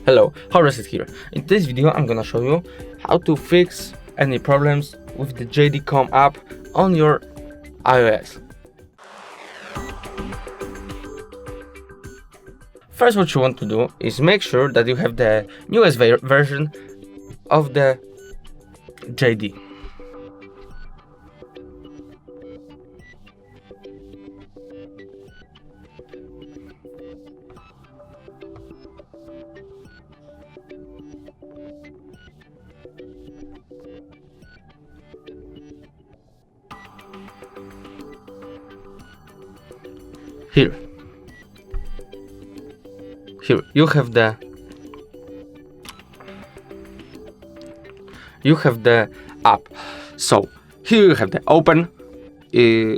Hello, Horace here. In this video I'm gonna show you how to fix any problems with the JD.com app on your iOS. First, what you want to do is make sure that you have the newest version of the JD. Here you have the app. So here you have the open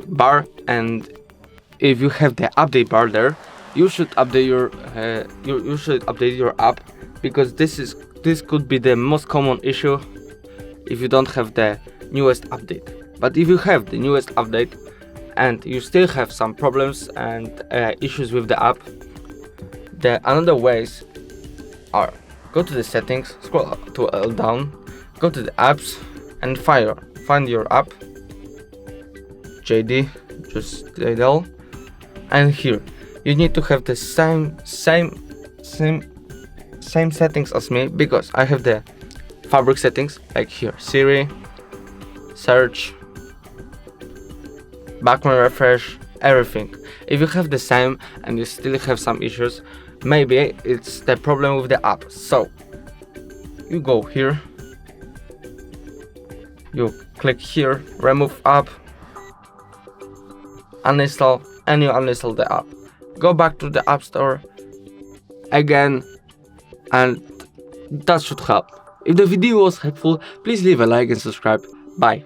bar, and if you have the update bar there, you should update your app, because this could be the most common issue if you don't have the newest update. But if you have the newest update and you still have some problems and issues with the app, the another ways are: go to the settings, scroll down, go to the apps, and find your app, JD, just JD, and here you need to have the same settings as me, because I have the fabric settings, like here, Siri, search, background refresh, everything. If you have the same and you still have some issues, maybe it's the problem with the app. So you go here, you click here, remove app, uninstall, and you uninstall the app. Go back to the App Store again, and that should help. If the video was helpful, please leave a like and subscribe. Bye.